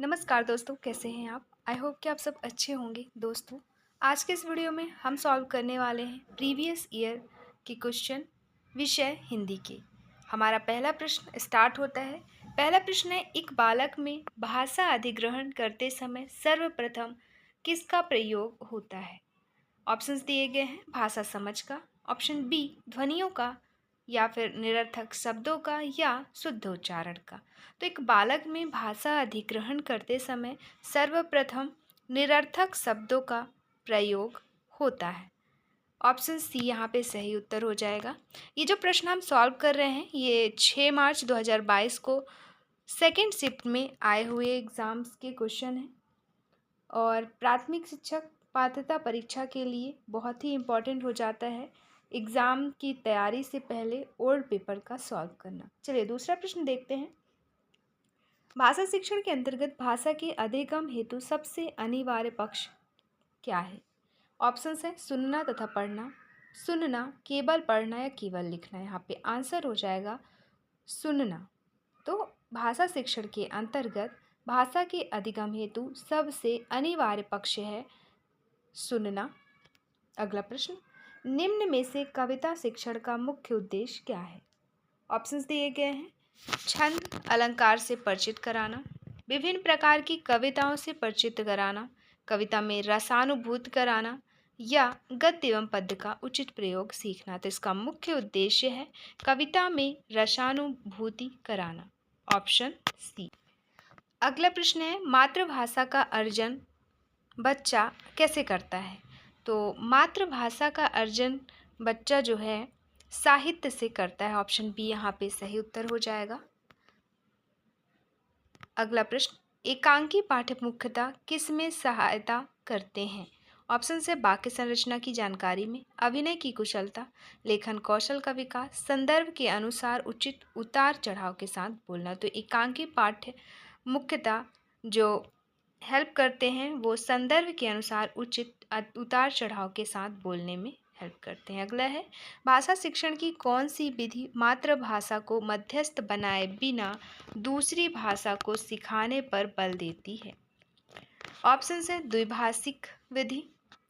नमस्कार दोस्तों, कैसे हैं आप? आई होप कि आप सब अच्छे होंगे। दोस्तों, आज के इस वीडियो में हम सॉल्व करने वाले हैं प्रीवियस ईयर के क्वेश्चन, विषय हिंदी के। हमारा पहला प्रश्न स्टार्ट होता है। पहला प्रश्न है, एक बालक में भाषा अधिग्रहण करते समय सर्वप्रथम किसका प्रयोग होता है? ऑप्शंस दिए गए हैं, भाषा समझ का, ऑप्शन बी ध्वनियों का, या फिर निरर्थक शब्दों का, या शुद्ध उच्चारण का। तो एक बालक में भाषा अधिग्रहण करते समय सर्वप्रथम निरर्थक शब्दों का प्रयोग होता है। ऑप्शन सी यहाँ पे सही उत्तर हो जाएगा। ये जो प्रश्न हम सॉल्व कर रहे हैं, ये 6 मार्च 2022 को सेकेंड शिफ्ट में आए हुए एग्ज़ाम्स के क्वेश्चन हैं और प्राथमिक शिक्षक पात्रता परीक्षा के लिए बहुत ही इम्पॉर्टेंट हो जाता है एग्ज़ाम की तैयारी से पहले ओल्ड पेपर का सॉल्व करना। चलिए दूसरा प्रश्न देखते हैं। भाषा शिक्षण के अंतर्गत भाषा के अधिगम हेतु सबसे अनिवार्य पक्ष क्या है? ऑप्शंस है सुनना तथा पढ़ना, सुनना, केवल पढ़ना या केवल लिखना। यहाँ पे आंसर हो जाएगा सुनना। तो भाषा शिक्षण के अंतर्गत भाषा के अधिगम हेतु सबसे अनिवार्य पक्ष है सुनना। अगला प्रश्न, निम्न में से कविता शिक्षण का मुख्य उद्देश्य क्या है? ऑप्शंस दिए गए हैं, छंद अलंकार से परिचित कराना, विभिन्न प्रकार की कविताओं से परिचित कराना, कविता में रसानुभूति कराना, या गद्य एवं पद्य का उचित प्रयोग सीखना। तो इसका मुख्य उद्देश्य है कविता में रसानुभूति कराना। Option C. अगला प्रश्न है, मातृभाषा का अर्जन बच्चा कैसे करता है? तो मातृभाषा का अर्जन बच्चा जो है साहित्य से करता है। ऑप्शन बी यहाँ पे सही उत्तर हो जाएगा। अगला प्रश्न, एकांकी पाठक मुख्यतः किस में सहायता करते हैं? ऑप्शन से वाक्य संरचना की जानकारी में, अभिनय की कुशलता, लेखन कौशल का विकास, संदर्भ के अनुसार उचित उतार चढ़ाव के साथ बोलना। तो एकांकी पाठ्य मुख्यतः जो हेल्प करते हैं वो संदर्भ के अनुसार उचित उतार चढ़ाव के साथ बोलने में हेल्प करते हैं। अगला है, भाषा शिक्षण की कौन सी विधि मातृभाषा को मध्यस्थ बनाए बिना दूसरी भाषा को सिखाने पर बल देती है? ऑप्शन है द्विभाषिक विधि,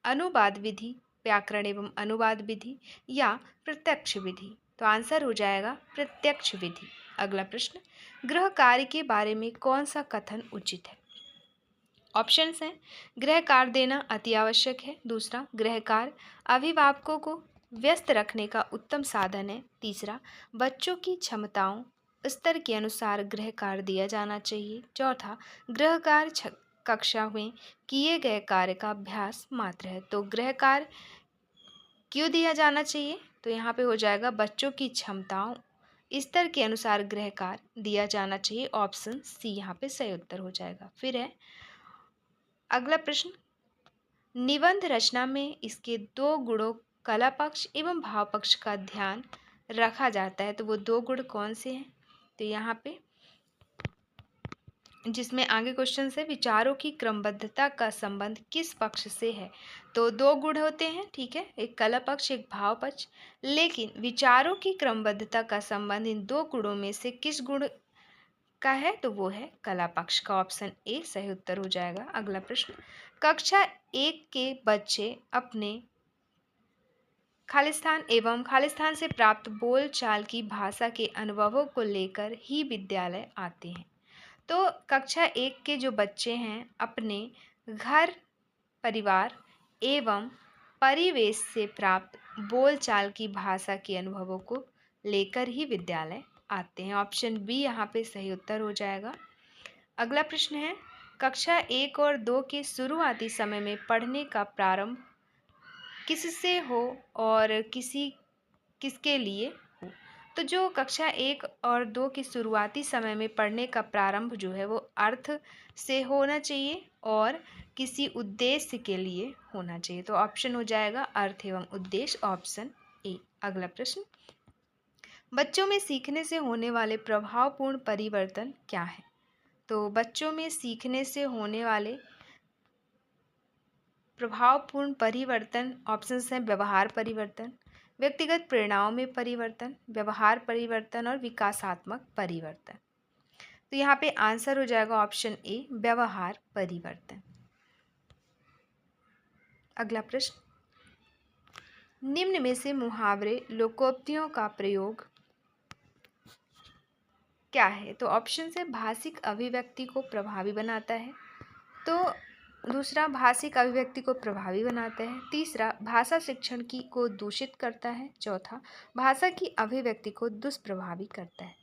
अनुवाद विधि, व्याकरण एवं अनुवाद विधि, या प्रत्यक्ष विधि। तो आंसर हो जाएगा प्रत्यक्ष विधि। अगला प्रश्न, गृह कार्य के बारे में कौन सा कथन उचित है? ऑप्शंस हैं, गृह कार्य देना अति आवश्यक है। दूसरा, गृह कार्य अभिभावकों को व्यस्त रखने का उत्तम साधन है। तीसरा, बच्चों की क्षमताओं स्तर के अनुसार गृह कार्य दिया जाना चाहिए। चौथा, गृह कार्य कक्षा में किए गए कार्य का अभ्यास मात्र है। तो गृह कार्य क्यों दिया जाना चाहिए? तो यहाँ पे हो जाएगा बच्चों की क्षमताओं स्तर के अनुसार गृह कार्य दिया जाना चाहिए। ऑप्शन सी यहाँ पे सही उत्तर हो जाएगा। फिर है अगला प्रश्न, निबंध रचना में इसके दो गुणों कला पक्ष एवं भाव पक्ष का ध्यान रखा जाता है। तो वो दो गुण कौन से हैं? तो यहाँ पे जिसमें आगे क्वेश्चन से विचारों की क्रमबद्धता का संबंध किस पक्ष से है? तो दो गुण होते हैं, ठीक है, एक कला पक्ष एक भाव पक्ष, लेकिन विचारों की क्रमबद्धता का संबंध इन दो गुणों में से किस गुण का है? तो वो है कला पक्ष का। ऑप्शन ए सही उत्तर हो जाएगा। अगला प्रश्न, कक्षा 1 के बच्चे अपने खालिस्तान एवं खालिस्तान से प्राप्त बोलचाल की भाषा के अनुभवों को लेकर ही विद्यालय आते हैं। तो कक्षा 1 के जो बच्चे हैं अपने घर परिवार एवं परिवेश से प्राप्त बोलचाल की भाषा के अनुभवों को लेकर ही विद्यालय आते हैं। ऑप्शन बी यहाँ पे सही उत्तर हो जाएगा। अगला प्रश्न है, कक्षा 1 और 2 के शुरुआती समय में पढ़ने का प्रारंभ किससे हो और किसके लिए हो? तो जो कक्षा 1 और 2 के शुरुआती समय में पढ़ने का प्रारंभ जो है वो अर्थ से होना चाहिए और किसी उद्देश्य के लिए होना चाहिए। तो ऑप्शन हो जाएगा अर्थ एवं उद्देश्य, ऑप्शन ए। अगला प्रश्न, बच्चों में सीखने से होने वाले प्रभावपूर्ण परिवर्तन क्या है? तो बच्चों में सीखने से होने वाले प्रभावपूर्ण परिवर्तन ऑप्शंस हैं, व्यवहार परिवर्तन, व्यक्तिगत प्रेरणाओं में परिवर्तन, व्यवहार परिवर्तन और विकासात्मक परिवर्तन। तो यहाँ पे आंसर हो जाएगा ऑप्शन ए, व्यवहार परिवर्तन। अगला प्रश्न, निम्न में से मुहावरे लोकोक्तियों का प्रयोग क्या है? तो ऑप्शन से भाषिक अभिव्यक्ति को प्रभावी बनाता है, तो दूसरा भाषिक अभिव्यक्ति को प्रभावी बनाता है, तीसरा भाषा शिक्षण की को दूषित करता है, चौथा भाषा की अभिव्यक्ति को दुष्प्रभावी करता है।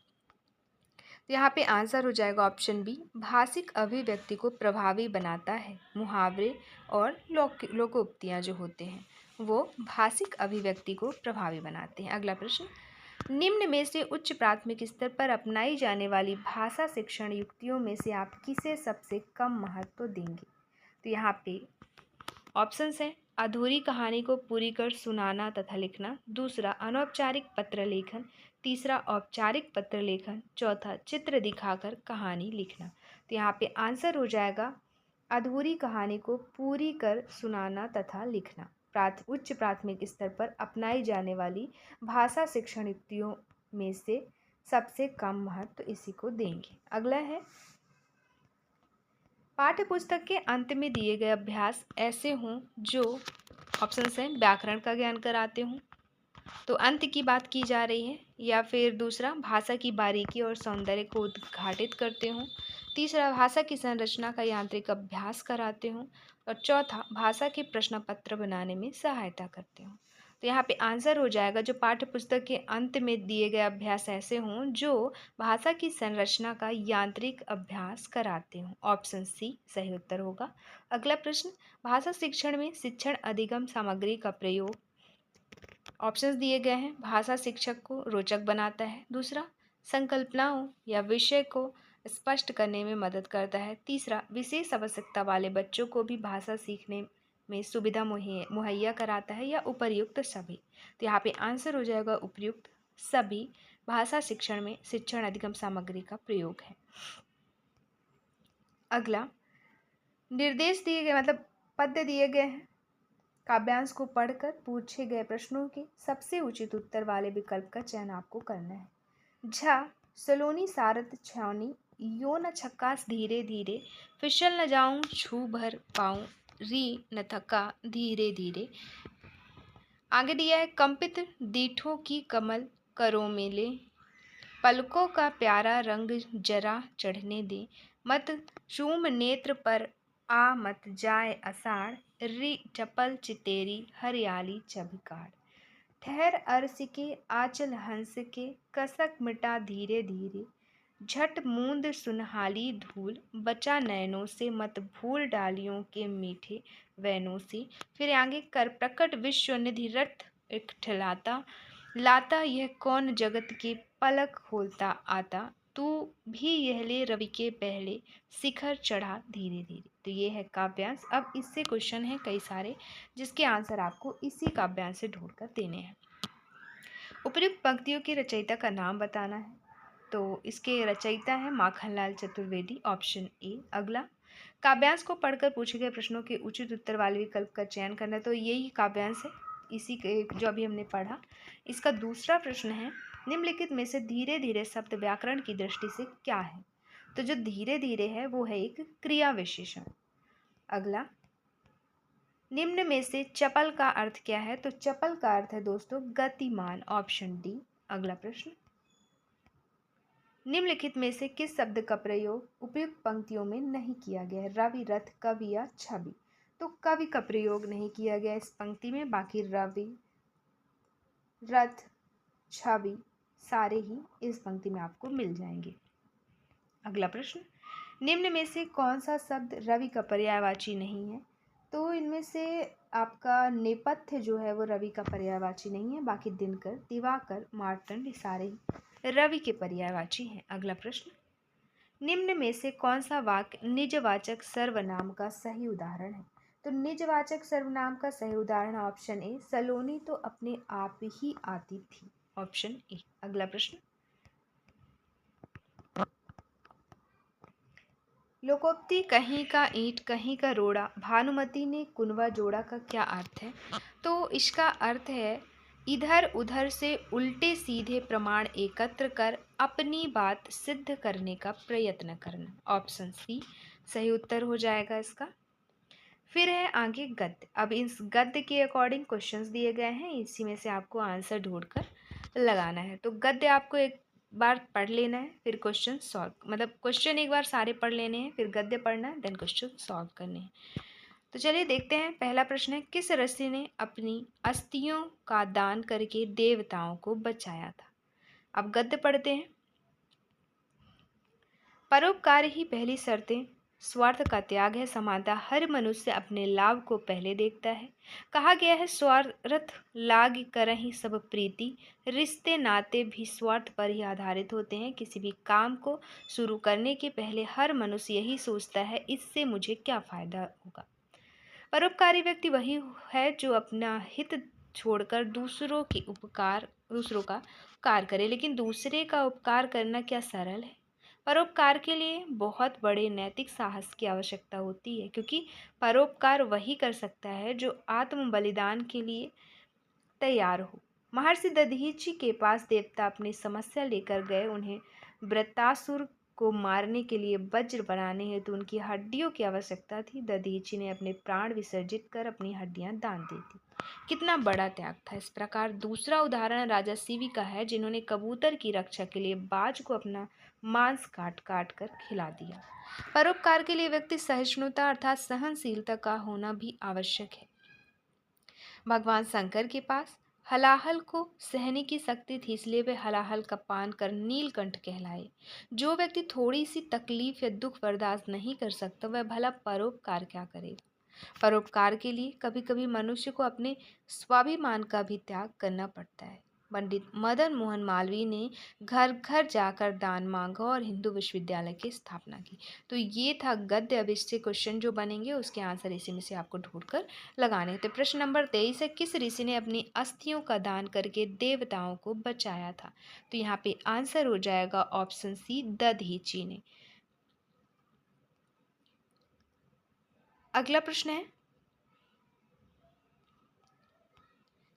तो यहाँ पे आंसर हो जाएगा ऑप्शन बी, भाषिक अभिव्यक्ति को प्रभावी बनाता है। मुहावरे और लोकोक्तियाँ जो होते हैं वो भाषिक अभिव्यक्ति को प्रभावी बनाते हैं। अगला प्रश्न, निम्न में से उच्च प्राथमिक स्तर पर अपनाई जाने वाली भाषा शिक्षण युक्तियों में से आप किसे सबसे कम महत्व देंगे? तो यहाँ पे ऑप्शंस हैं, अधूरी कहानी को पूरी कर सुनाना तथा लिखना, दूसरा अनौपचारिक पत्र लेखन, तीसरा औपचारिक पत्र लेखन, चौथा चित्र दिखाकर कहानी लिखना। तो यहाँ पे आंसर हो जाएगा अधूरी कहानी को पूरी कर सुनाना तथा लिखना। उच्च प्राथमिक स्तर पर अपनाई जाने वाली भाषा शिक्षण युक्तियों में से सबसे कम महत्व इसी को देंगे। अगला है, पाठ्य पुस्तक के अंत में दिए गए अभ्यास ऐसे हों जो ऑप्शंस हैं, व्याकरण का ज्ञान कराते हों, तो अंत की बात की जा रही है, या फिर दूसरा भाषा की बारीकी और सौंदर्य को उद्घाटित करते हों, तीसरा भाषा की संरचना का यांत्रिक अभ्यास कराते हों, और चौथा भाषा के प्रश्न पत्र बनाने में सहायता करते हों। तो यहाँ पे आंसर हो जाएगा जो पाठ्य पुस्तक के अंत में दिए गए अभ्यास ऐसे हों जो भाषा की संरचना का यांत्रिक अभ्यास कराते हों। ऑप्शन सी सही उत्तर होगा। अगला प्रश्न, भाषा शिक्षण में शिक्षण अधिगम सामग्री का प्रयोग ऑप्शंस दिए गए हैं, भाषा शिक्षक को रोचक बनाता है, दूसरा संकल्पनाओं या विषय को स्पष्ट करने में मदद करता है, तीसरा विशेष आवश्यकता वाले बच्चों को भी भाषा सीखने में सुविधा मुहैया कराता है, या उपर्युक्त सभी। तो यहाँ पे आंसर हो जाएगा उपर्युक्त सभी भाषा शिक्षण में शिक्षण अधिगम सामग्री का प्रयोग है। अगला, निर्देश दिए गए मतलब पद्य दिए गए हैं, काव्यांश को पढ़कर पूछे गए प्रश्नों के सबसे उचित उत्तर वाले विकल्प का चयन आपको करना है। झ सलोनी सारथ छावनी, यो न छक्कास धीरे धीरे, फिसल न जाऊं छू भर पाऊं, री न थका धीरे धीरे। आगे दिया है, कंपित दीठों की कमल करो मेले, पलकों का प्यारा रंग जरा चढ़ने दे, मत चूम नेत्र पर आ मत जाए अषाढ़, री चपल चितेरी हरियाली चबकाड़, ठहर अर्श के आंचल हंस के, कसक मिटा धीरे धीरे, झट मूंद सुनहाली धूल, बचा नैनों से मत भूल डालियों के मीठे वैनों से। फिर आगे, कर प्रकट विश्व निधि रथ इकठलाता, लाता यह कौन जगत के पलक खोलता आता, तू भी यह ले रवि के पहले, शिखर चढ़ा धीरे धीरे। तो ये है काव्यांश। अब इससे क्वेश्चन है कई सारे जिसके आंसर आपको इसी काव्यांश से ढूंढकर देने हैं। उपर्युक्त पंक्तियों के रचयिता का नाम बताना है, तो इसके रचयिता है माखनलाल चतुर्वेदी, ऑप्शन ए। अगला, काव्यांश को पढ़कर पूछे गए प्रश्नों के उचित उत्तर वाले विकल्प का चयन करना, तो यही काव्यांश है इसी के जो अभी हमने पढ़ा। इसका दूसरा प्रश्न है, निम्नलिखित में से धीरे धीरे शब्द व्याकरण की दृष्टि से क्या है? तो जो धीरे धीरे है वो है एक क्रिया विशेषण। अगला, निम्न में से चपल का अर्थ क्या है? तो चपल का अर्थ है दोस्तों गतिमान, ऑप्शन डी। अगला प्रश्न, निम्नलिखित में से किस शब्द का प्रयोग उपयुक्त पंक्तियों में नहीं किया गया है? रवि, रथ, कवि या छवि। तो कवि का प्रयोग नहीं किया गया इस पंक्ति में, बाकी रवि, रथ, छवि सारे ही इस पंक्ति में आपको मिल जाएंगे। अगला प्रश्न, निम्न में से कौन सा शब्द रवि का पर्यायवाची नहीं है? तो इनमें से आपका नेपथ्य जो है वो रवि का पर्यायवाची नहीं है, बाकी दिनकर, दिवाकर, मार्तंड सारे ही रवि के पर्यायवाची हैं। अगला प्रश्न, निम्न में से कौन सा वाक्य निजवाचक सर्वनाम का सही उदाहरण है? तो निजवाचक सर्वनाम का सही उदाहरण ऑप्शन ए, सलोनी तो अपने आप ही आती थी, ऑप्शन ए। अगला प्रश्न, लोकोक्ति कहीं का ईंट कहीं का रोड़ा, भानुमति ने कुनवा जोड़ा का क्या अर्थ है? तो इसका अर्थ है इधर उधर से उल्टे सीधे प्रमाण एकत्र कर अपनी बात सिद्ध करने का प्रयत्न करना। ऑप्शन सी सही उत्तर हो जाएगा इसका। फिर है आगे गद्य। अब इस गद्य के अकॉर्डिंग क्वेश्चंस दिए गए हैं, इसी में से आपको आंसर ढूंढकर लगाना है। तो गद्य आपको एक बार पढ़ लेना है, फिर क्वेश्चन सॉल्व, मतलब क्वेश्चन एक बार सारे पढ़ लेने हैं, फिर गद्य पढ़ना है, देन क्वेश्चन सॉल्व करने हैं। तो चलिए देखते हैं। पहला प्रश्न है, किस ऋषि ने अपनी अस्थियों का दान करके देवताओं को बचाया था? अब गद्य पढ़ते हैं। परोपकार ही पहली शर्तें स्वार्थ का त्याग है। समानता हर मनुष्य अपने लाभ को पहले देखता है। कहा गया है, स्वार्थ लाग करहि सब प्रीति। रिश्ते नाते भी स्वार्थ पर ही आधारित होते हैं। किसी भी काम को शुरू करने के पहले हर मनुष्य यही सोचता है, इससे मुझे क्या फायदा होगा। परोपकारी व्यक्ति वही है जो अपना हित छोड़कर दूसरों का उपकार करे। लेकिन दूसरे का उपकार करना क्या सरल है? परोपकार के लिए बहुत बड़े नैतिक साहस की आवश्यकता होती है, क्योंकि परोपकार वही कर सकता है जो आत्म बलिदान के लिए तैयार हो। महर्षि दधीचि के पास देवता अपनी समस्या लेकर गए। उन्हें वृत्तासुर को मारने के लिए वज्र बनाने हेतु उनकी हड्डियों की आवश्यकता थी। दधीचि ने अपने प्राण विसर्जित कर अपनी हड्डियां दान दे दी। कितना बड़ा त्याग था। इस प्रकार दूसरा उदाहरण राजा शिवी का है, जिन्होंने कबूतर की रक्षा के लिए बाज को अपना मांस काट काट कर खिला दिया। परोपकार के लिए व्यक्ति सहिष्णुता अर्थात सहनशीलता का होना भी आवश्यक है। भगवान शंकर के पास हलाहल को सहने की शक्ति थी, इसलिए वे हलाहल का पान कर नीलकंठ कहलाए। जो व्यक्ति थोड़ी सी तकलीफ या दुख बर्दाश्त नहीं कर सकता, वह भला परोपकार क्या करेगा। परोपकार के लिए कभी कभी मनुष्य को अपने स्वाभिमान का भी त्याग करना पड़ता है। पंडित मदन मोहन मालवीय ने घर घर जाकर दान मांगा और हिंदू विश्वविद्यालय की स्थापना की। तो ये था गद्य। अब इससे क्वेश्चन जो बनेंगे उसके आंसर इसी में से आपको ढूंढकर लगाने। तो प्रश्न नंबर 23 है, किस ऋषि ने अपनी अस्थियों का दान करके देवताओं को बचाया था? तो यहाँ पे आंसर हो जाएगा ऑप्शन सी दधीचि ने। अगला प्रश्न है,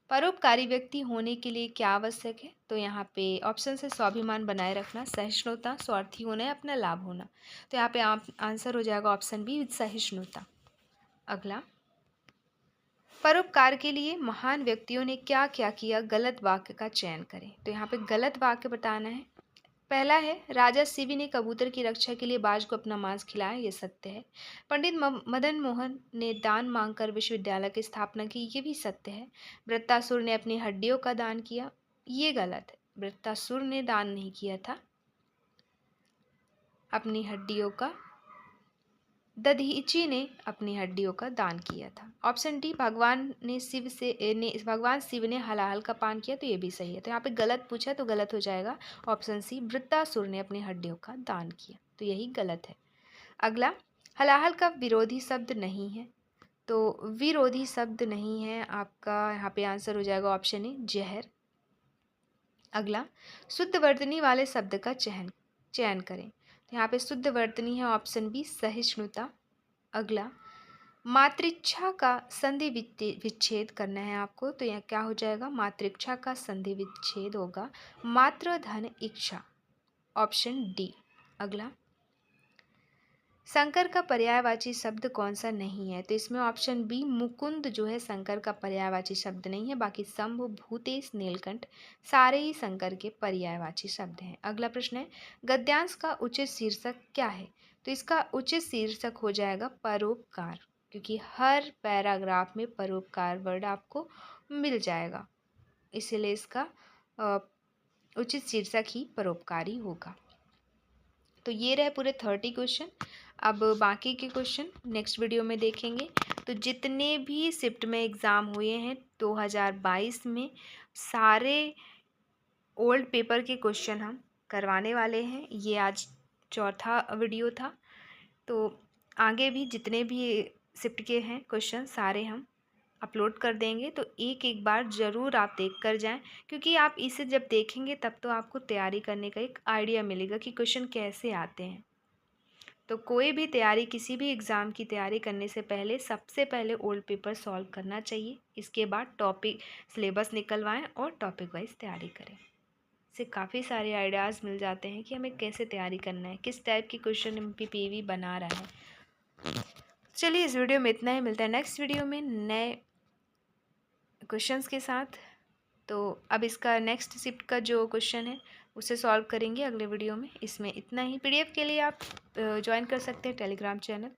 परोपकारी व्यक्ति होने के लिए क्या आवश्यक है? तो यहाँ पे ऑप्शन से स्वाभिमान बनाए रखना, सहिष्णुता, स्वार्थी होना या अपना लाभ होना। तो यहाँ पे आंसर हो जाएगा ऑप्शन बी सहिष्णुता। अगला, परोपकार के लिए महान व्यक्तियों ने क्या क्या किया? गलत वाक्य का चयन करें। तो यहाँ पे गलत वाक्य बताना है। पहला है, राजा शिवी ने कबूतर की रक्षा के लिए बाज को अपना मांस खिलाया, ये सत्य है। पंडित मदन मोहन ने दान मांगकर विश्वविद्यालय की स्थापना की, ये भी सत्य है। वृत्तासुर ने अपनी हड्डियों का दान किया, ये गलत है। वृत्तासुर ने दान नहीं किया था अपनी हड्डियों का, दधीचि ने अपनी हड्डियों का दान किया था। ऑप्शन डी, भगवान शिव ने हलाहल का पान किया, तो ये भी सही है। तो यहाँ पे गलत पूछा तो गलत हो जाएगा। ऑप्शन सी, वृत्तासुर ने अपनी हड्डियों का दान किया, तो यही गलत है। अगला, हलाहल का विरोधी शब्द नहीं है। तो विरोधी शब्द नहीं है आपका, यहाँ पे आंसर हो जाएगा ऑप्शन ए, जहर। अगला, शुद्ध वर्तनी वाले शब्द का चयन करें। तो यहाँ पे शुद्ध वर्तनी है ऑप्शन बी, सहिष्णुता। अगला, मातृच्छा का संधि विच्छेद करना है आपको, तो यह क्या हो जाएगा? मातृच्छा का संधि विच्छेद होगा मातृ धन इच्छा, ऑप्शन डी। अगला, शंकर का पर्यायवाची शब्द कौन सा नहीं है? तो इसमें ऑप्शन बी, मुकुंद जो है शंकर का पर्यायवाची शब्द नहीं है। बाकी शंभु, भूतेश, नीलकंठ सारे ही शंकर के पर्यायवाची शब्द हैं। अगला प्रश्न है, गद्यांश का उचित शीर्षक क्या है? तो इसका उचित शीर्षक हो जाएगा परोपकार, क्योंकि हर पैराग्राफ में परोपकार वर्ड आपको मिल जाएगा, इसीलिए इसका उचित शीर्षक ही परोपकारी होगा। तो ये रहे पूरे 30 क्वेश्चन। अब बाकी के क्वेश्चन नेक्स्ट वीडियो में देखेंगे। तो जितने भी शिफ्ट में एग्ज़ाम हुए हैं 2022 में, सारे ओल्ड पेपर के क्वेश्चन हम करवाने वाले हैं। ये आज चौथा वीडियो था। तो आगे भी जितने भी शिफ्ट के हैं क्वेश्चन सारे हम अपलोड कर देंगे। तो एक एक बार ज़रूर आप देख कर जाएं, क्योंकि आप इसे जब देखेंगे तब तो आपको तैयारी करने का एक आइडिया मिलेगा कि क्वेश्चन कैसे आते हैं। तो कोई भी तैयारी, किसी भी एग्ज़ाम की तैयारी करने से पहले सबसे पहले ओल्ड पेपर सॉल्व करना चाहिए। इसके बाद टॉपिक सिलेबस निकलवाएं और टॉपिक वाइज तैयारी करें। इससे काफ़ी सारे आइडियाज़ मिल जाते हैं कि हमें कैसे तैयारी करना है, किस टाइप की क्वेश्चन MPPV बना रहा है। चलिए इस वीडियो में इतना ही, मिलता है नेक्स्ट वीडियो में नए क्वेश्चंस के साथ। तो अब इसका नेक्स्ट शिफ्ट का जो क्वेश्चन है उसे सॉल्व करेंगे अगले वीडियो में। इसमें इतना ही। PDF के लिए आप ज्वाइन कर सकते हैं टेलीग्राम चैनल।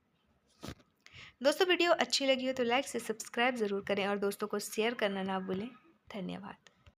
दोस्तों वीडियो अच्छी लगी हो तो लाइक से सब्सक्राइब ज़रूर करें और दोस्तों को शेयर करना ना भूलें। धन्यवाद।